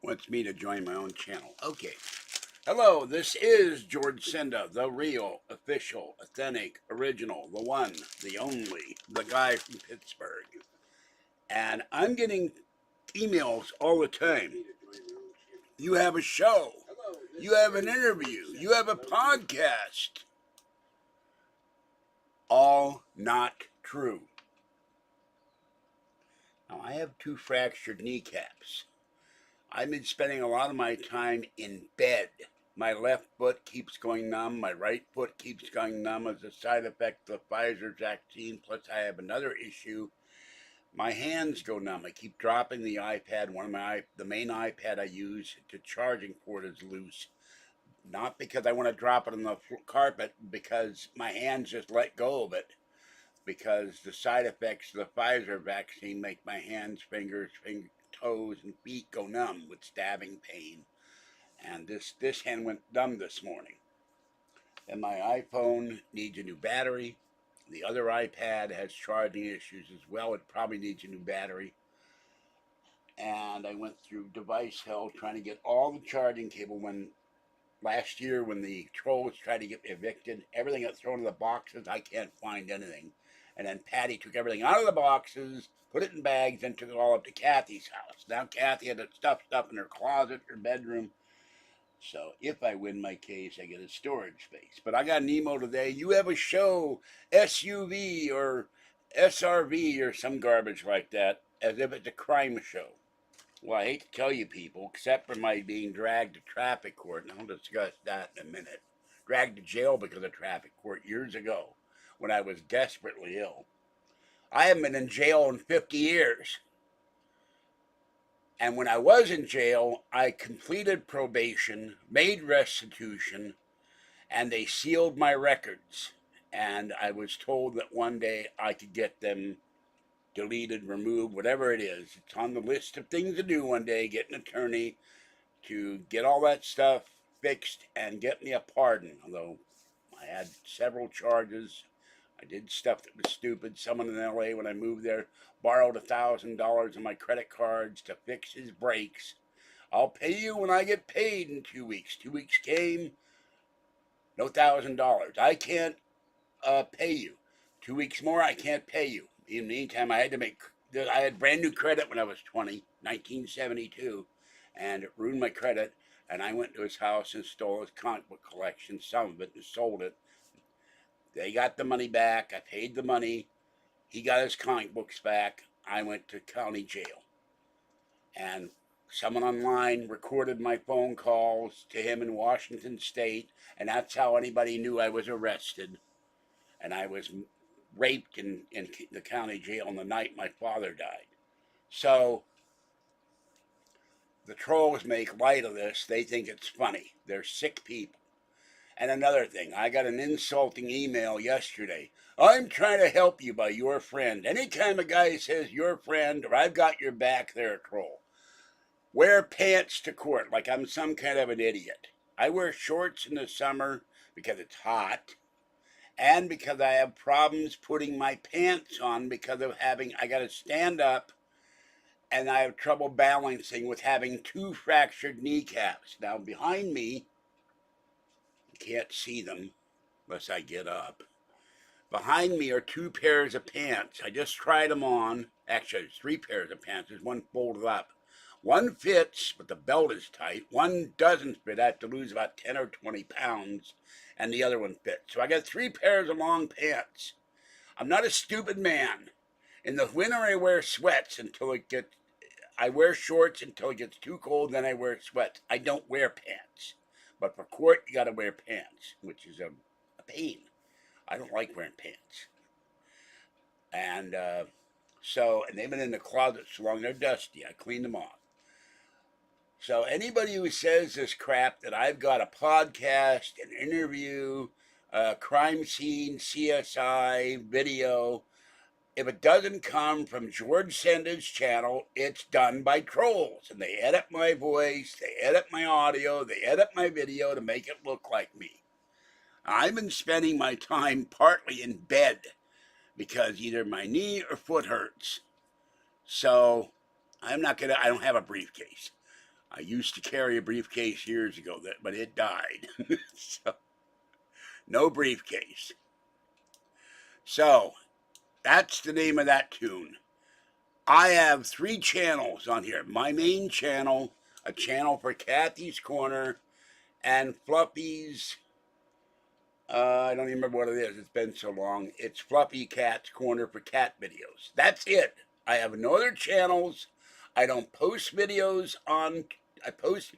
Wants me to join my own channel. Okay. Hello, this is George Senda, the real, official, authentic, original, the one, the only, the guy from Pittsburgh. And I'm getting emails all the time. You have a show. You have an interview. You have a podcast. All not true. Now, I have 2 fractured kneecaps. I've been spending a lot of my time in bed. My left foot keeps going numb. My right foot keeps going numb as a side effect of the Pfizer vaccine. Plus, I have another issue. My hands go numb. I keep dropping the iPad. The main iPad I use, the charging port is loose. Not because I want to drop it on the carpet, because my hands just let go of it. Because the side effects of the Pfizer vaccine make my hands, fingers, toes, and feet go numb with stabbing pain. And this hand went numb this morning. And my iPhone needs a new battery. The other iPad has charging issues as well. It probably needs a new battery. And I went through device hell trying to get all the charging cable. When last year, when the trolls tried to get me evicted, everything got thrown in the boxes. I can't find anything. And then Patty took everything out of the boxes, put it in bags, and took it all up to Kathy's house. Now Kathy had to stuff stuff in her closet, her bedroom. So if I win my case, I get a storage space. But I got an email today. You have a show, SUV or SRV or some garbage like that, as if it's a crime show. Well, I hate to tell you people, except for my being dragged to traffic court, and I'll discuss that in a minute. Dragged to jail because of traffic court years ago when I was desperately ill. I haven't been in jail in 50 years. And when I was in jail, I completed probation, made restitution, and they sealed my records. And I was told that one day I could get them deleted, removed, whatever it is. It's on the list of things to do one day, get an attorney to get all that stuff fixed and get me a pardon. Although I had several charges. I did stuff that was stupid. Someone in LA, when I moved there, borrowed $1,000 on my credit cards to fix his brakes. I'll pay you when I get paid in 2 weeks. 2 weeks came, no $1,000. I can't pay you. 2 weeks more, I can't pay you. In the meantime, I had brand new credit when I was 20, 1972, and it ruined my credit. And I went to his house and stole his comic book collection, some of it, and sold it. They got the money back. I paid the money. He got his comic books back. I went to county jail. And someone online recorded my phone calls to him in Washington State, and that's how anybody knew I was arrested. And I was raped in the county jail on the night my father died. So the trolls make light of this. They think it's funny. They're sick people. And another thing, I got an insulting email yesterday. I'm trying to help you by your friend. Anytime a guy says your friend or I've got your back, they're a troll. Wear pants to court like I'm some kind of an idiot. I wear shorts in the summer because it's hot and because I have problems putting my pants on because of I got to stand up, and I have trouble balancing with having 2 fractured kneecaps. Now behind me, can't see them unless I get up. Behind me are 2 pairs of pants. I just tried them on. Actually, there's 3 pairs of pants. There's one folded up. One fits, but the belt is tight. One doesn't fit. I have to lose about 10 or 20 pounds. And the other one fits. So I got 3 pairs of long pants. I'm not a stupid man. In the winter, I wear sweats until I wear shorts until it gets too cold, then I wear sweats. I don't wear pants. But for court, you got to wear pants, which is a pain. I don't like wearing pants. And and they've been in the closet so long, they're dusty. I cleaned them off. So anybody who says this crap that I've got a podcast, an interview, a crime scene, CSI, video, if it doesn't come from George Senda's channel, it's done by trolls. And they edit my voice, they edit my audio, they edit my video to make it look like me. I've been spending my time partly in bed because either my knee or foot hurts. So I don't have a briefcase. I used to carry a briefcase years ago, but it died. So no briefcase. So that's the name of that tune. I have 3 channels on here. My main channel, a channel for Kathy's Corner, and Fluffy's. I don't even remember what it is. It's been so long. It's Fluffy Cat's Corner for cat videos. That's it. I have no other channels. I don't post videos on. I post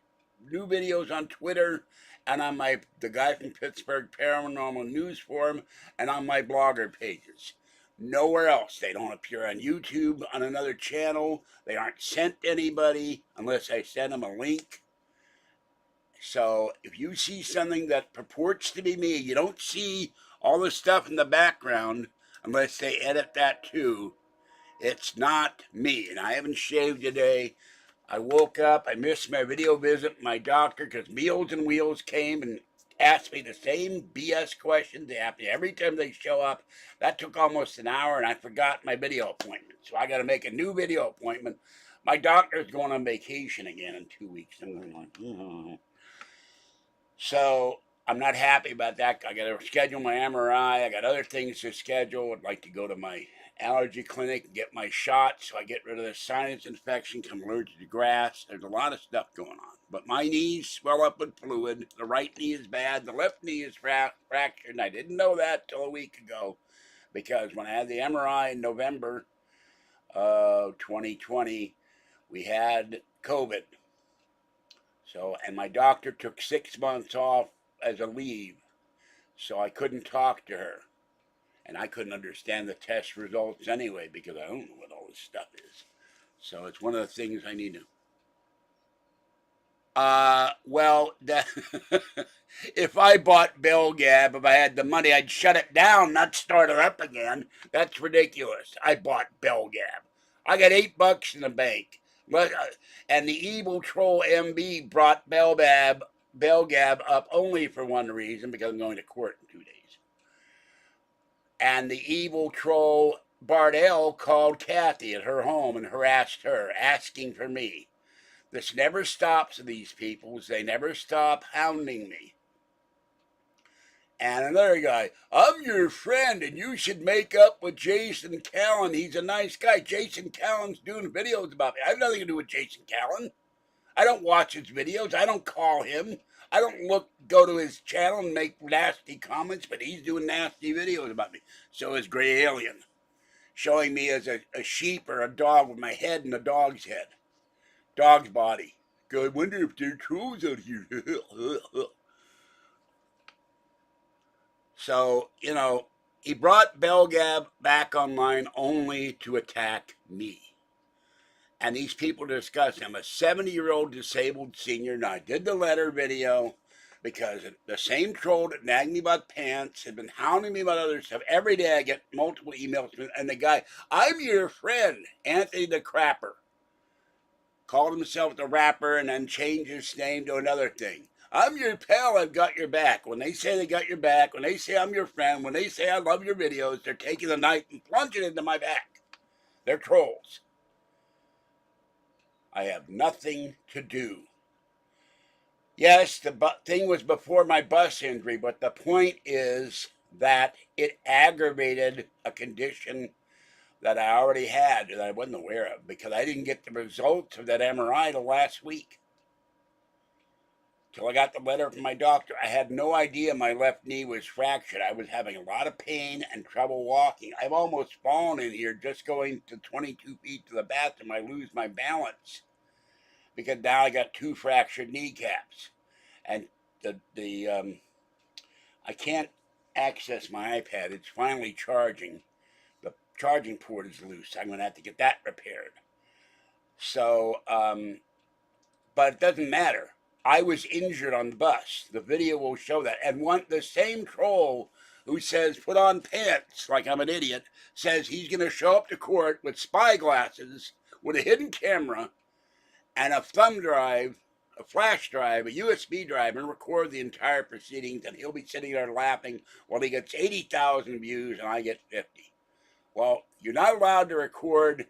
new videos on Twitter and on the guy from Pittsburgh Paranormal News Forum and on my blogger pages. Nowhere else. They don't appear on YouTube on another channel. They aren't sent to anybody unless I send them a link. So if you see something that purports to be me, you don't see all the stuff in the background unless they edit that too. It's not me. And I haven't shaved today. I woke up. I missed my video visit with my doctor because Meals and Wheels came and asked me the same BS questions they ask me every time they show up. That took almost an hour, and I forgot my video appointment. So I got to make a new video appointment. My doctor's going on vacation again in 2 weeks. I'm going like, So I'm not happy about that. I got to schedule my MRI. I got other things to schedule. I'd like to go to my allergy clinic and get my shot so I get rid of the sinus infection. I'm allergic to grass. There's a lot of stuff going on. But my knees swell up with fluid. The right knee is bad. The left knee is fractured. And I didn't know that till a week ago because when I had the MRI in November of 2020, we had COVID. So, and my doctor took 6 months off as a leave, so I couldn't talk to her. And I couldn't understand the test results anyway because I don't know what all this stuff is. So it's one of the things I need to. Well, if I bought Belgab, if I had the money, I'd shut it down, not start it up again. That's ridiculous. I bought Belgab. I got $8 in the bank. And the evil troll MB brought Belgab up only for one reason, because I'm going to court in 2 days. And the evil troll Bardell called Kathy at her home and harassed her, asking for me. This never stops these people. They never stop hounding me. And another guy, I'm your friend and you should make up with Jason Callan. He's a nice guy. Jason Callan's doing videos about me. I have nothing to do with Jason Callan. I don't watch his videos. I don't call him. I don't go to his channel and make nasty comments, but he's doing nasty videos about me. So is Gray Alien, showing me as a sheep or a dog with my head in a dog's head. Dog's body. I wonder if there are trolls out here. So, he brought Belgab back online only to attack me. And these people discuss him, a 70-year-old disabled senior. And I did the letter video because the same troll that nagged me about pants had been hounding me about other stuff. Every day I get multiple emails. And the guy, I'm your friend, Anthony the Crapper, called himself the Rapper and then changed his name to another thing. I'm your pal, I've got your back. When they say they got your back, when they say I'm your friend, when they say I love your videos, they're taking the knife and plunging it into my back. They're trolls. I have nothing to do. Yes, the thing was before my bus injury, but the point is that it aggravated a condition that I already had that I wasn't aware of because I didn't get the results of that MRI till last week. Till I got the letter from my doctor. I had no idea my left knee was fractured. I was having a lot of pain and trouble walking. I've almost fallen in here just going to 22 feet to the bathroom. I lose my balance because now I got 2 fractured kneecaps. And I can't access my iPad. It's finally charging. The charging port is loose. I'm going to have to get that repaired. So, but it doesn't matter. I was injured on the bus. The video will show that. And the same troll who says, put on pants, like I'm an idiot, says he's going to show up to court with spy glasses, with a hidden camera, and a thumb drive, a flash drive, a USB drive, and record the entire proceedings, and he'll be sitting there laughing while he gets 80,000 views and I get 50. Well, you're not allowed to record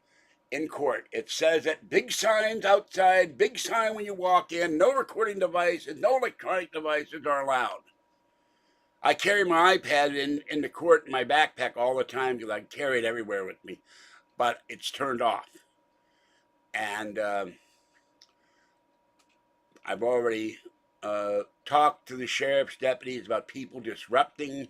in court. It says that big signs outside, big sign when you walk in, no recording devices, no electronic devices are allowed. I carry my iPad into court in my backpack all the time because I carry it everywhere with me, but it's turned off. And I've already talked to the sheriff's deputies about people disrupting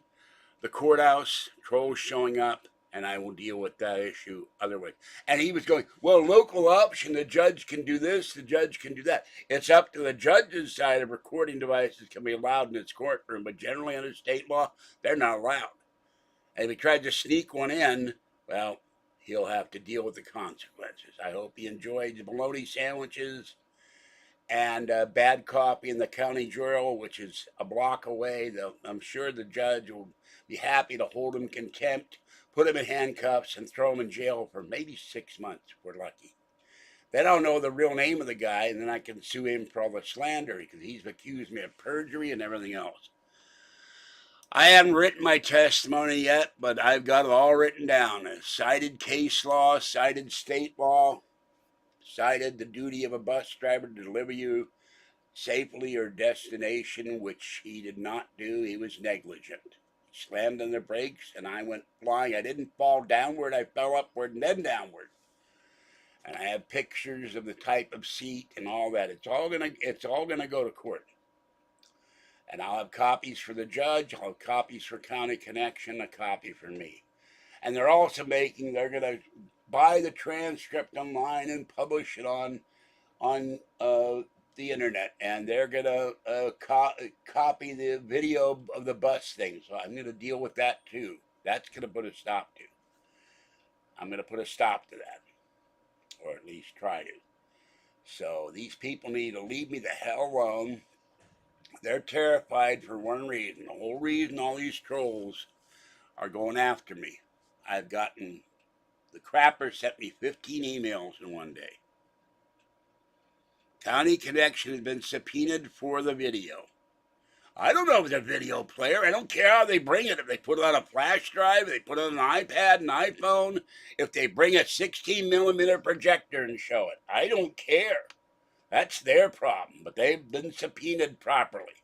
the courthouse, trolls showing up, and I will deal with that issue other way. And he was going, well, local option, the judge can do this, the judge can do that. It's up to the judge's side of recording devices can be allowed in his courtroom, but generally under state law, they're not allowed. And if he tried to sneak one in, well, he'll have to deal with the consequences. I hope he enjoyed the bologna sandwiches and bad copy in the county jail, which is a block away. I'm sure the judge will be happy to hold him in contempt, put him in handcuffs, and throw him in jail for maybe 6 months if we're lucky. Then I'll know the real name of the guy, and then I can sue him for all the slander because he's accused me of perjury and everything else. I haven't written my testimony yet, but I've got it all written down. Cited case law, cited state law, cited the duty of a bus driver to deliver you safely your destination, which he did not do. He was negligent. He slammed on the brakes and I went flying. I didn't fall downward, I fell upward and then downward. And I have pictures of the type of seat and all that. It's all gonna go to court. And I'll have copies for the judge, I'll have copies for County Connection, a copy for me. And they're gonna buy the transcript online and publish it on the internet, and they're gonna copy the video of the bus thing. So I'm gonna deal with that too. That's gonna put a stop to. I'm gonna put a stop to that, or at least try to. So these people need to leave me the hell alone. They're terrified for one reason. The whole reason all these trolls are going after me. The crapper sent me 15 emails in one day. County Connection has been subpoenaed for the video. I don't know if it's a video player. I don't care how they bring it. If they put it on a flash drive, if they put it on an iPad, an iPhone, if they bring a 16 millimeter projector and show it. I don't care. That's their problem. But they've been subpoenaed properly.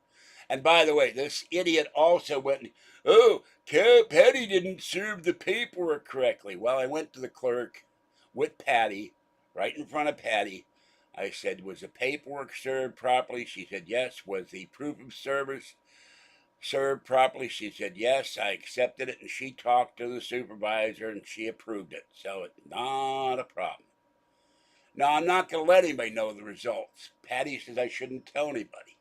And by the way, this idiot also went, oh, Patty didn't serve the paperwork correctly. Well, I went to the clerk with Patty, right in front of Patty. I said, was the paperwork served properly? She said, yes. Was the proof of service served properly? She said, yes. I accepted it, and she talked to the supervisor, and she approved it. So it's not a problem. Now, I'm not going to let anybody know the results. Patty says I shouldn't tell anybody.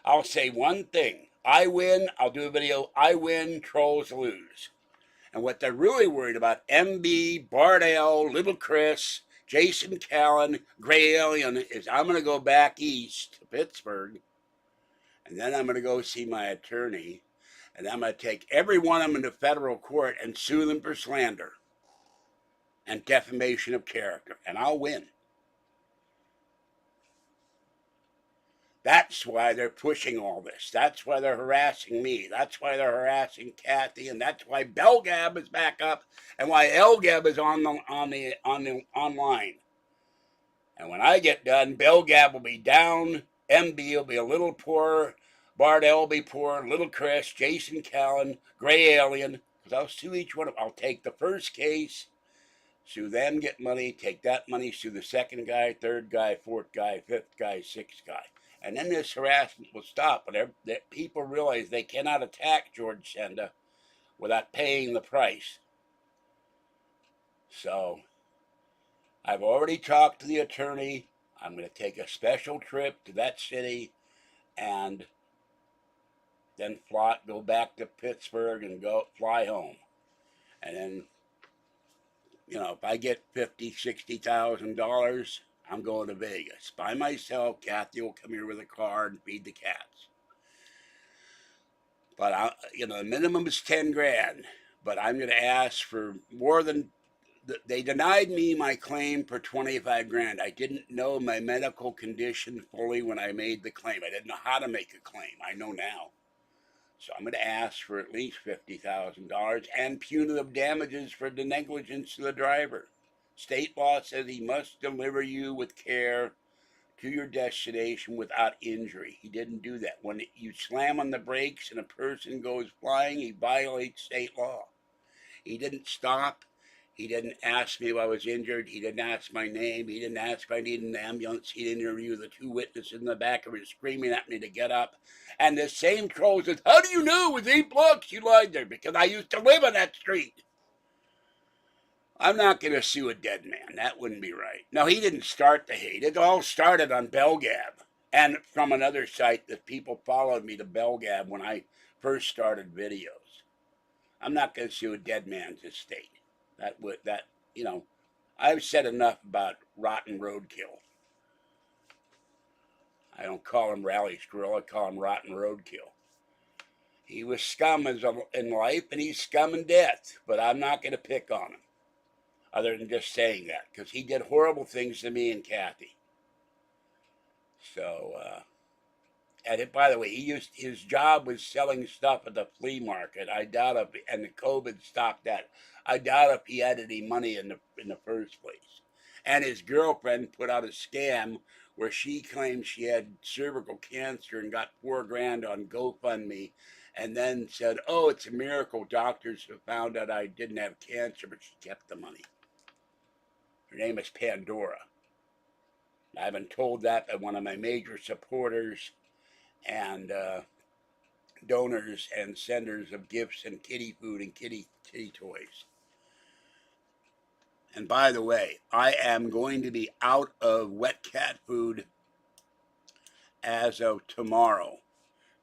I'll say one thing. I win. I'll do a video. I win. Trolls lose. And what they're really worried about, MB, Bardell, Little Chris, Jason Callan, Gray Alien, is I'm going to go back east to Pittsburgh, and then I'm going to go see my attorney, and I'm going to take every one of them into federal court and sue them for slander and defamation of character, and I'll win. That's why they're pushing all this. That's why they're harassing me. That's why they're harassing Kathy, and that's why Belgab is back up, and why Elgab is on the online. And when I get done, Belgab will be down, MB will be a little poorer, Bardell will be poor, Little Chris, Jason Callan, Gray Alien, because I'll sue each one of them. I'll take the first case, sue them, get money, take that money, sue the second guy, third guy, fourth guy, fifth guy, sixth guy. And then this harassment will stop. But people realize they cannot attack George Senda without paying the price. So I've already talked to the attorney. I'm going to take a special trip to that city and then go back to Pittsburgh and fly home. And then, if I get $50,000-$60,000, I'm going to Vegas by myself. Kathy will come here with a car and feed the cats. But the minimum is $10,000. But I'm going to ask for more than. They denied me my claim for $25,000. I didn't know my medical condition fully when I made the claim. I didn't know how to make a claim. I know now. So I'm going to ask for at least $50,000 and punitive damages for the negligence of the driver. State law says he must deliver you with care to your destination without injury. He didn't do that. When you slam on the brakes and a person goes flying, he violates state law. He didn't stop. He didn't ask me if I was injured. He didn't ask my name. He didn't ask if I needed an ambulance. He didn't interview the two witnesses in the back of it screaming at me to get up. And the same troll says, how do you know it was 8 blocks you lied there? Because I used to live on that street. I'm not going to sue a dead man. That wouldn't be right. No, he didn't start the hate. It all started on Belgab. And from another site that people followed me to Belgab when I first started videos. I'm not going to sue a dead man's estate. I've said enough about rotten roadkill. I don't call him Rally Squirrel. I call him rotten roadkill. He was scum in life, and he's scum in death. But I'm not going to pick on him, other than just saying that, because he did horrible things to me and Kathy. So, by the way, his job was selling stuff at the flea market. I doubt and the COVID stopped that. I doubt if he had any money in the first place. And his girlfriend put out a scam where she claimed she had cervical cancer and got $4,000 on GoFundMe, and then said, "Oh, it's a miracle. Doctors have found out I didn't have cancer," but she kept the money. Her name is Pandora. I've been told that by one of my major supporters and donors and senders of gifts and kitty food and kitty toys. And by the way, I am going to be out of wet cat food as of tomorrow.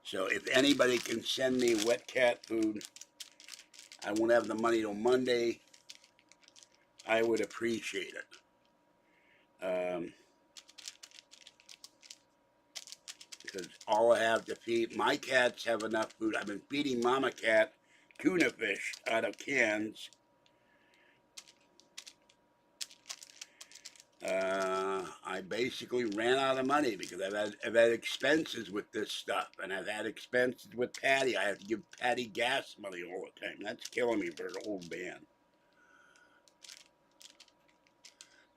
So if anybody can send me wet cat food, I won't have the money till Monday. I would appreciate it. Because all I have to feed, my cats have enough food. I've been feeding Mama Cat tuna fish out of cans. I basically ran out of money because I've had expenses with this stuff, and I've had expenses with Patty. I have to give Patty gas money all the time. That's killing me for an old man.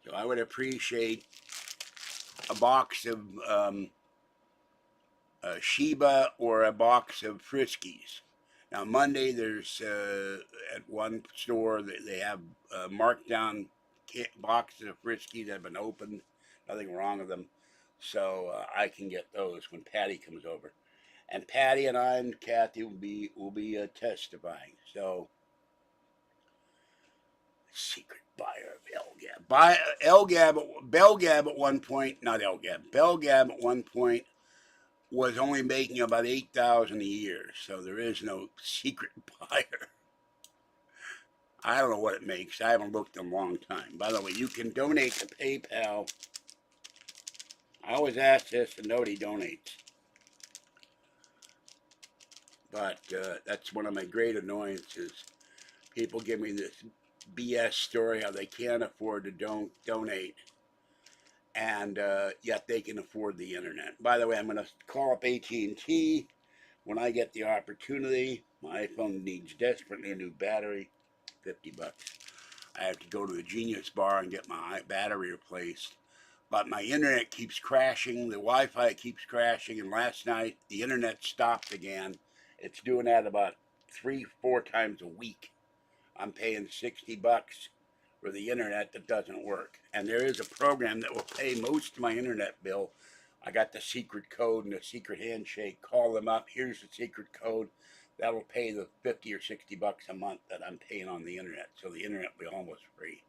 So I would appreciate a box of Sheba or a box of Friskies. Now Monday there's at one store they have marked down boxes of Friskies that have been opened. Nothing wrong with them, so I can get those when Patty comes over, and Patty and I and Kathy will be testifying. So secret buyer of Belgab at one point, not Elgab, Belgab at one point was only making about $8,000 a year, so there is no secret buyer. I don't know what it makes. I haven't looked in a long time. By the way, you can donate to PayPal. I always ask this and nobody donates. But that's one of my great annoyances. People give me this BS story how they can't afford to donate, and yet they can afford the internet. By the way, I'm going to call up AT&T when I get the opportunity. My iPhone needs desperately a new battery. $50. I have to go to the Genius Bar and get my battery replaced. But my internet keeps crashing. The Wi-Fi keeps crashing. And last night, the internet stopped again. It's doing that about 3-4 times a week. I'm paying $60 for the internet that doesn't work. And there is a program that will pay most of my internet bill. I got the secret code and the secret handshake. Call them up. Here's the secret code. That will pay the $50 or $60 a month that I'm paying on the internet. So the internet will be almost free.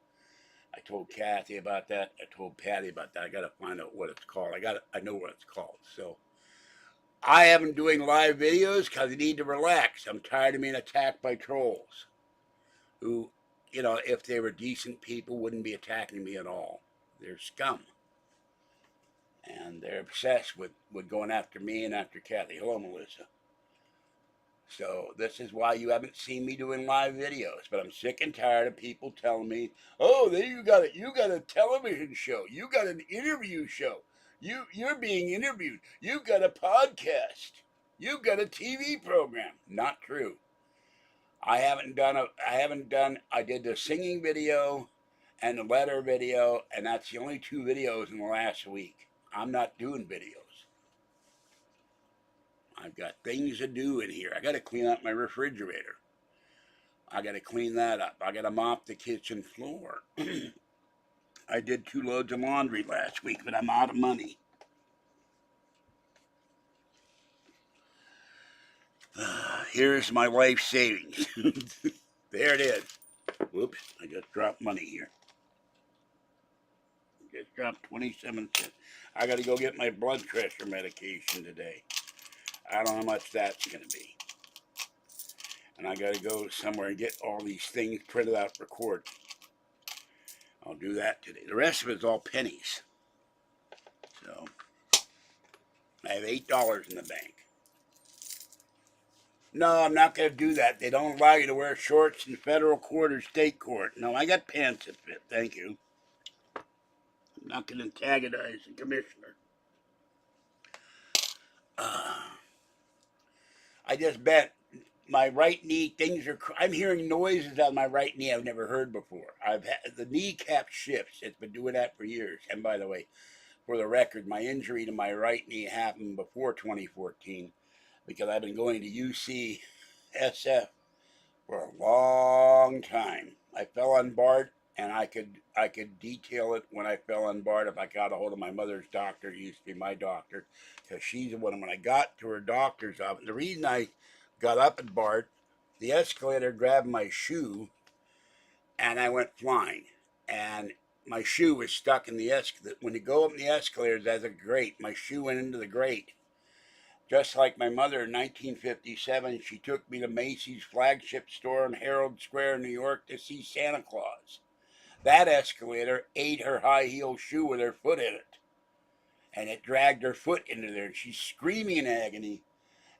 I told Kathy about that. I told Patty about that. I got to find out what it's called. I know what it's called. So I haven't doing live videos because I need to relax. I'm tired of being attacked by trolls who, if they were decent people, wouldn't be attacking me at all. They're scum. And they're obsessed with going after me and after Kathy. Hello, Melissa. So this is why you haven't seen me doing live videos. But I'm sick and tired of people telling me, "Oh, you got a television show. You got an interview show. You're being interviewed. You got a podcast. You got a TV program." Not true. I did the singing video and the letter video, and that's the only two videos in the last week. I'm not doing videos. I've got things to do in here. I got to clean up my refrigerator. I got to clean that up. I got to mop the kitchen floor. I did 2 loads of laundry last week, but I'm out of money. Here's my life savings. There it is. Whoops, I just dropped money here. Just dropped 27 cents. I got to go get my blood pressure medication today. I don't know how much that's going to be. And I got to go somewhere and get all these things printed out for court. I'll do that today. The rest of it's all pennies. So I have $8 in the bank. No, I'm not going to do that. They don't allow you to wear shorts in federal court or state court. No, I got pants that fit. Thank you. I'm not going to antagonize the commissioner. I just bet my right knee, I'm hearing noises on my right knee I've never heard before. The kneecap shifts. It's been doing that for years. And by the way, for the record, my injury to my right knee happened before 2014 because I've been going to UCSF for a long time. I fell on BART, and I could detail it when I fell on BART if I got a hold of my mother's doctor. Who used to be my doctor, because she's the one. When I got to her doctor's office, the reason I got up at BART, the escalator grabbed my shoe, and I went flying. And my shoe was stuck in the escalator. When you go up in the escalators, there's a grate. My shoe went into the grate. Just like my mother in 1957, she took me to Macy's flagship store in Herald Square, New York to see Santa Claus. That escalator ate her high heel shoe with her foot in it. And it dragged her foot into there. And she's screaming in agony.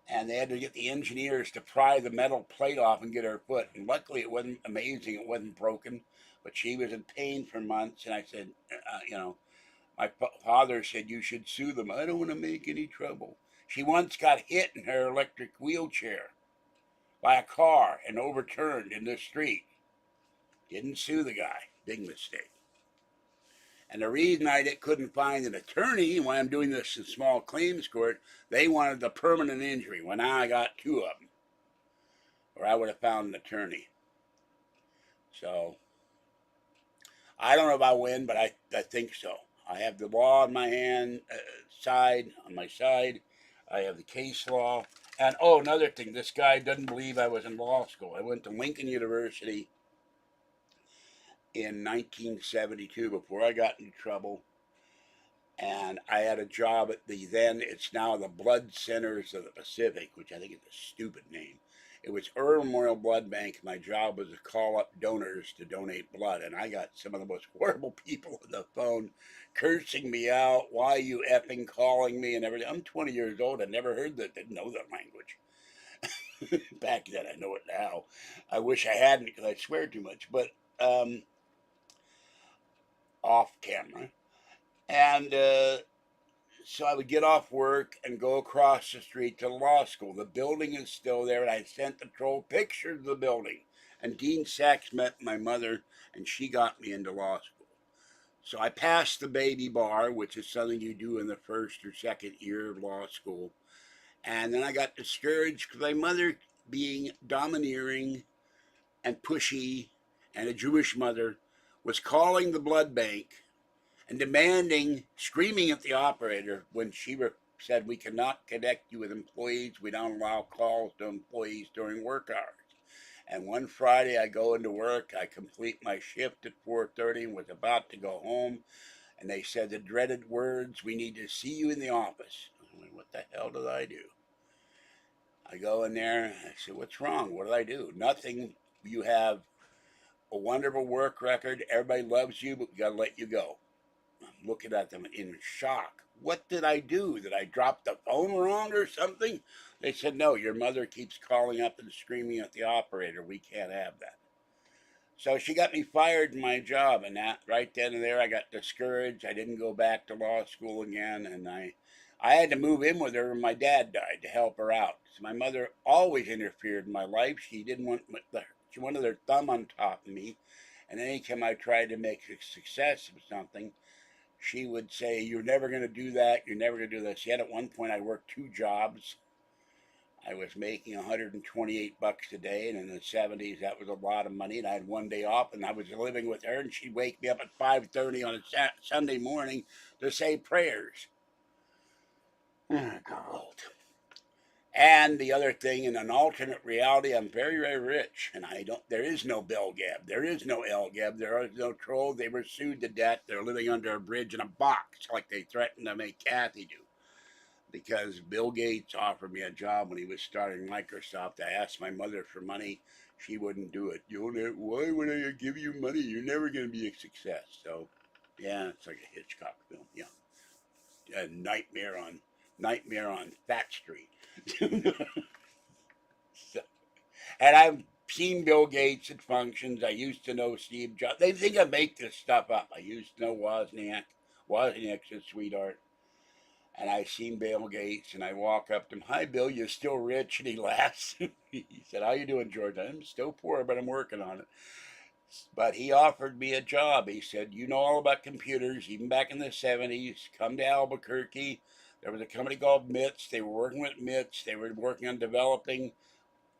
And they had to get the engineers to pry the metal plate off and get her foot. And luckily it wasn't amazing. It wasn't broken. But she was in pain for months. And I said, my father said, you should sue them. I don't want to make any trouble. She once got hit in her electric wheelchair by a car and overturned in the street. Didn't sue the guy. Big mistake. And the reason I couldn't find an attorney, why I'm doing this in small claims court, they wanted the permanent injury. Well, now I got 2 of them. Or I would have found an attorney. So, I don't know if I'll win, but I think so. I have the law on my on my side. I have the case law. And, another thing. This guy doesn't believe I was in law school. I went to Lincoln University in 1972 before I got into trouble. And I had a job at it's now the Blood Centers of the Pacific, which I think is a stupid name. It was Earl Memorial Blood Bank. My job was to call up donors to donate blood. And I got some of the most horrible people on the phone cursing me out. Why are you effing calling me and everything? I'm 20 years old. I never heard that. Didn't know that language. Back then, I know it now. I wish I hadn't because I swear too much. But off camera. And so I would get off work and go across the street to law school. The building is still there, and I sent the troll pictures of the building. And Dean Sachs met my mother, and she got me into law school. So I passed the baby bar, which is something you do in the first or second year of law school. And then I got discouraged because my mother, being domineering and pushy and a Jewish mother, was calling the blood bank and demanding, screaming at the operator when she said, we cannot connect you with employees. We don't allow calls to employees during work hours. And one Friday I go into work, I complete my shift at 4:30 and was about to go home. And they said the dreaded words, we need to see you in the office. I went, what the hell did I do? I go in there, and I said, what's wrong? What did I do? Nothing. You have a wonderful work record. Everybody loves you, but we got to let you go. I'm looking at them in shock. What did I do? Did I drop the phone wrong or something? They said, no, your mother keeps calling up and screaming at the operator. We can't have that. So she got me fired in my job, and that right then and there I got discouraged. I didn't go back to law school again, and I had to move in with her when my dad died to help her out. So my mother always interfered in my life. She didn't want she wanted her thumb on top of me. And anytime I tried to make a success of something, she would say, "You're never going to do that. You're never going to do this." Yet at one point, I worked 2 jobs. I was making 128 bucks a day, and in the 70s, that was a lot of money. And I had one day off, and I was living with her, and she'd wake me up at 5:30 on a Sunday morning to say prayers. Oh, God. And the other thing, in an alternate reality, I'm very, very rich, and I don't. There is no Bell Gab. There is no El Gab. There is no troll. They were sued to death. They're living under a bridge in a box, like they threatened to make Kathy do. Because Bill Gates offered me a job when he was starting Microsoft. I asked my mother for money. She wouldn't do it. Why would I give you money? You're never going to be a success. So, yeah, it's like a Hitchcock film. Yeah, a Nightmare on Fat Street. So, and I've seen Bill Gates at functions. I used to know Steve Jobs. They think I make this stuff up. I used to know Wozniak. Wozniak's a sweetheart. And I seen Bill Gates, and I walk up to him. "Hi, Bill. You still rich?" And he laughs. He said, "How you doing, George?" "I'm still poor, but I'm working on it." But he offered me a job. He said, "You know all about computers, even back in the 70s. Come to Albuquerque. There was a company called MITS. They were working with MITS. They were working on developing.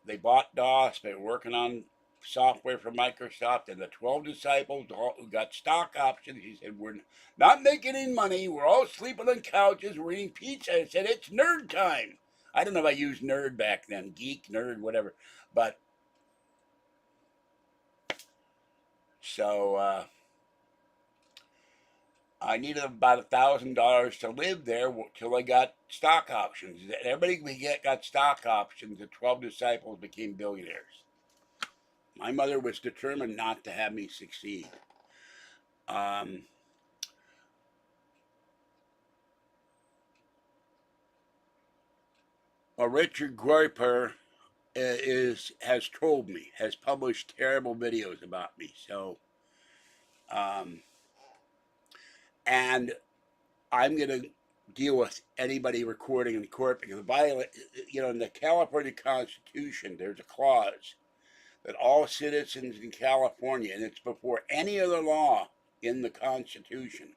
They bought DOS. They were working on software for Microsoft, and the 12 disciples who got stock options." He said, "We're not making any money. We're all sleeping on couches. We're eating pizza." I said, "It's nerd time." I don't know if I used nerd back then, geek, nerd, whatever. But so I needed about $1,000 to live there till I got stock options. Everybody we got stock options. The 12 disciples became billionaires. My mother was determined not to have me succeed. Um, Richard Groyper has trolled me, has published terrible videos about me. So, um, and I'm going to deal with anybody recording in court because in the California Constitution, there's a clause that all citizens in California, and it's before any other law in the Constitution,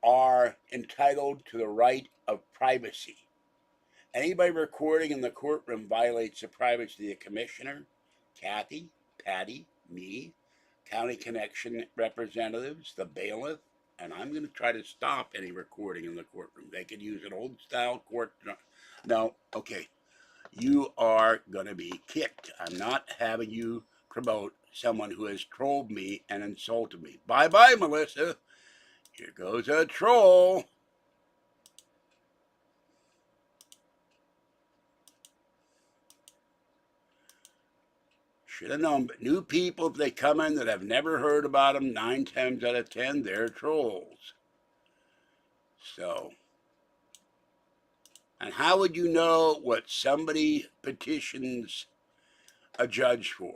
are entitled to the right of privacy. Anybody recording in the courtroom violates the privacy of the commissioner, Kathy, Patty, me, county connection representatives, the bailiff, and I'm going to try to stop any recording in the courtroom. They could use an old style court. No, okay. You are going to be kicked. I'm not having you promote someone who has trolled me and insulted me. Bye bye, Melissa. Here goes a troll. Should have known, but new people, if they come in that have never heard about them, 9 times out of 10, they're trolls. So, and how would you know what somebody petitions a judge for?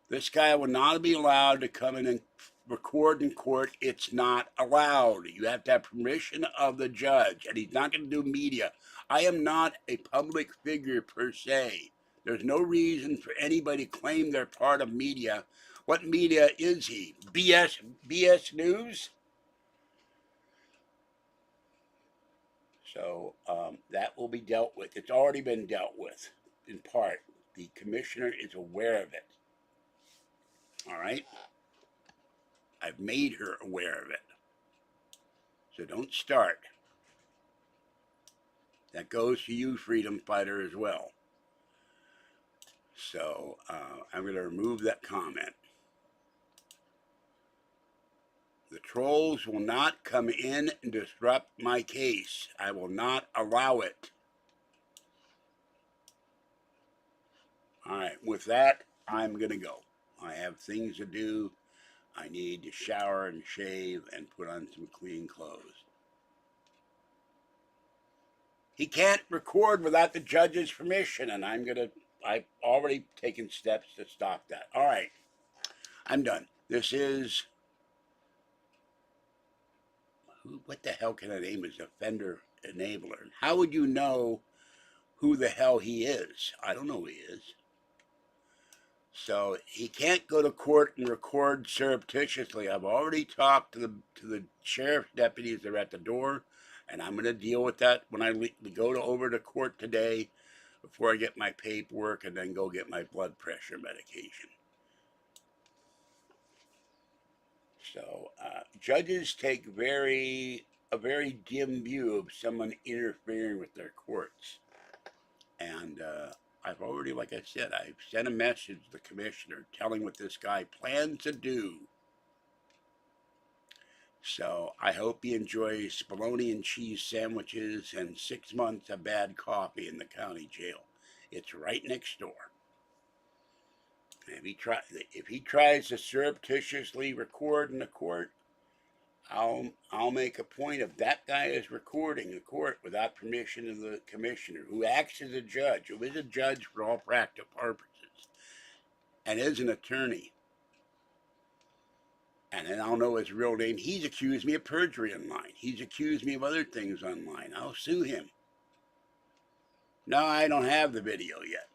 This guy will not be allowed to come in and record in court. It's not allowed. You have to have permission of the judge, and he's not going to do media. I am not a public figure per se. There's no reason for anybody to claim they're part of media. What media is he? BS News? So that will be dealt with. It's already been dealt with in part. The commissioner is aware of it. All right? I've made her aware of it. So don't start. That goes to you, freedom fighter, as well. So I'm going to remove that comment. The trolls will not come in and disrupt my case. I will not allow it. All right, with that, I'm going to go. I have things to do. I need to shower and shave and put on some clean clothes. He can't record without the judge's permission, and I've already taken steps to stop that. All right, I'm done. This is, what the hell can I name as offender enabler? How would you know who the hell he is? I don't know who he is. So he can't go to court and record surreptitiously. I've already talked to the sheriff's deputies that are at the door, and I'm going to deal with that when I go over to court today before I get my paperwork and then go get my blood pressure medication. So judges take a very dim view of someone interfering with their courts. And I've already, like I said, I've sent a message to the commissioner telling what this guy plans to do. So I hope he enjoys bologna and cheese sandwiches and 6 months of bad coffee in the county jail. It's right next door. If he tries to surreptitiously record in the court, I'll make a point of that guy is recording the court without permission of the commissioner, who acts as a judge, who is a judge for all practical purposes, and is an attorney. And then I'll know his real name. He's accused me of perjury online. He's accused me of other things online. I'll sue him. No, I don't have the video yet.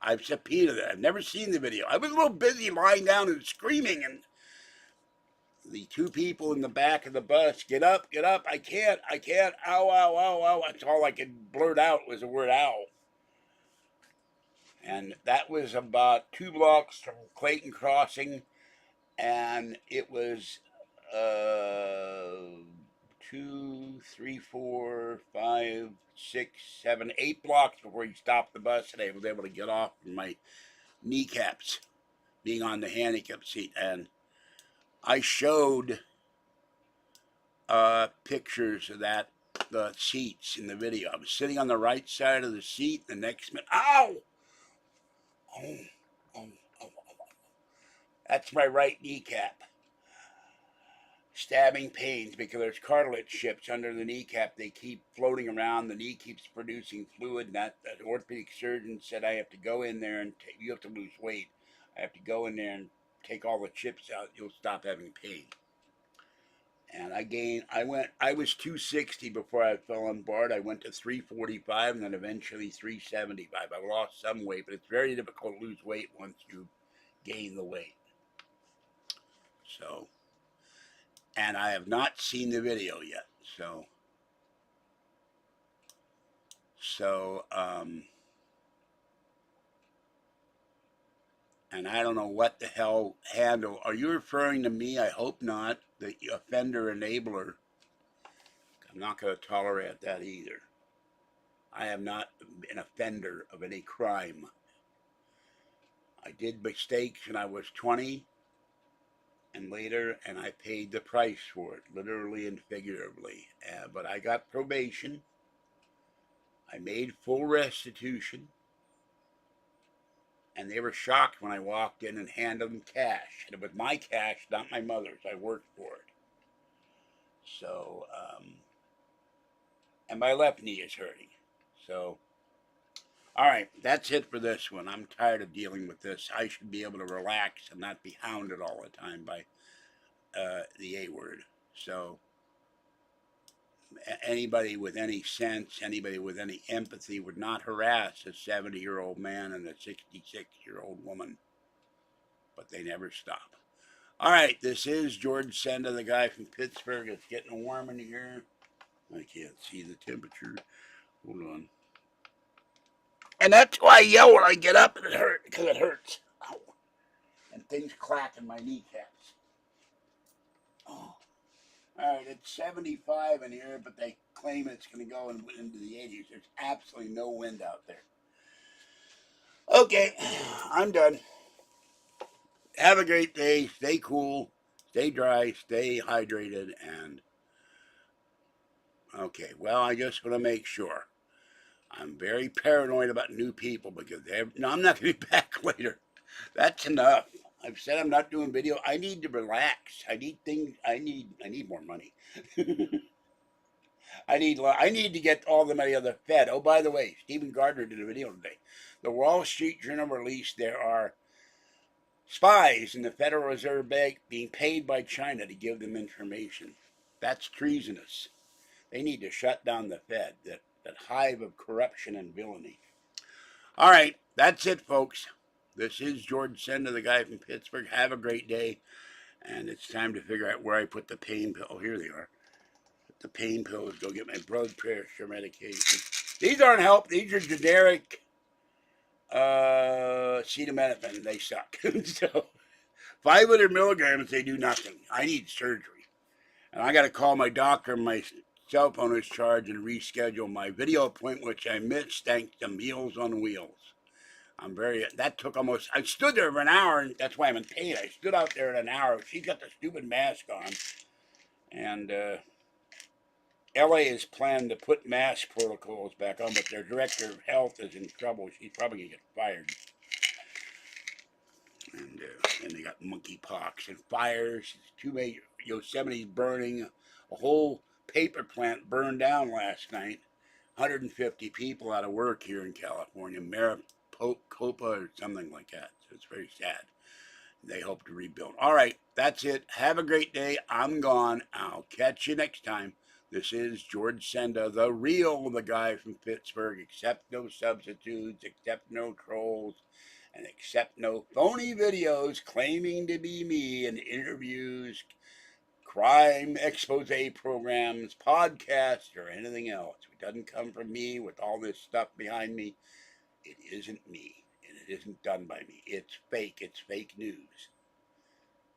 I've subpoenaed it. I've never seen the video. I was a little busy lying down and screaming, and the two people in the back of the bus, get up, I can't, ow, ow, ow, ow. That's all I could blurt out was the word ow. And that was about 2 blocks from Clayton Crossing, and it was 2, 3, 4, 5, 6, 7, 8 blocks before he stopped the bus, and I was able to get off from my kneecaps being on the handicap seat. And I showed pictures of the seats in the video. I was sitting on the right side of the seat. The next minute, ow! Oh, oh, oh, oh. That's my right kneecap. Stabbing pains because there's cartilage chips under the kneecap. They keep floating around. The knee keeps producing fluid. And that orthopedic surgeon said I have to go in there and you have to lose weight. I have to go in there and take all the chips out. You'll stop having pain. And I was 260 before I fell on board. I went to 345 and then eventually 375. I lost some weight, but it's very difficult to lose weight once you gain the weight. So, and I have not seen the video yet. And I don't know what the hell handle. Are you referring to me? I hope not. The offender enabler. I'm not going to tolerate that either. I am not an offender of any crime. I did mistakes when I was 20 and later, and I paid the price for it, literally and figuratively. But I got probation. I made full restitution. And they were shocked when I walked in and handed them cash. And it was my cash, not my mother's. I worked for it. So, and my left knee is hurting. So, all right, that's it for this one. I'm tired of dealing with this. I should be able to relax and not be hounded all the time by the A word. So, anybody with any sense, anybody with any empathy would not harass a 70-year-old man and a 66-year-old woman. But they never stop. All right, this is George Senda, the guy from Pittsburgh. It's getting warm in here. I can't see the temperature. Hold on. And that's why I yell when I get up and it hurts, because it hurts. Ow. And things clack in my kneecaps. Oh. All right, it's 75 in here, but they claim it's going to go into the 80s. There's absolutely no wind out there. Okay, I'm done. Have a great day. Stay cool. Stay dry. Stay hydrated. And, okay, well, I just want to make sure. I'm very paranoid about new people because no, I'm not going to be back later. That's enough. I've said I'm not doing video. I need to relax. I need things. I need more money. I need to get all the money of the Fed. Oh, by the way, Stephen Gardner did a video today. The Wall Street Journal released there are spies in the Federal Reserve Bank being paid by China to give them information. That's treasonous. They need to shut down the Fed, that hive of corruption and villainy. All right, that's it, folks. This is George Senda, the guy from Pittsburgh. Have a great day. And it's time to figure out where I put the pain pill. Oh, here they are. Put the pain pills. Go get my blood pressure medication. These aren't help. These are generic acetaminophen. They suck. So 500 milligrams, they do nothing. I need surgery. And I got to call my doctor. My cell phone is charged and reschedule my video appointment, which I missed thanks to Meals on Wheels. That took almost, I stood there for an hour, and that's why I'm in pain. I stood out there in an hour. She got the stupid mask on. And LA is planning to put mask protocols back on, but their director of health is in trouble. She's probably going to get fired. And they got monkeypox and fires. Too many. Yosemite's burning. A whole paper plant burned down last night. 150 people out of work here in California. Maricopa or something like that. So it's very sad. They hope to rebuild. All right, that's it. Have a great day. I'm gone. I'll catch you next time. This is George Senda, the guy from Pittsburgh. Accept no substitutes, accept no trolls, and accept no phony videos claiming to be me in interviews, crime expose programs, podcasts, or anything else. It doesn't come from me with all this stuff behind me. It isn't me, and it isn't done by me. It's fake. It's fake news.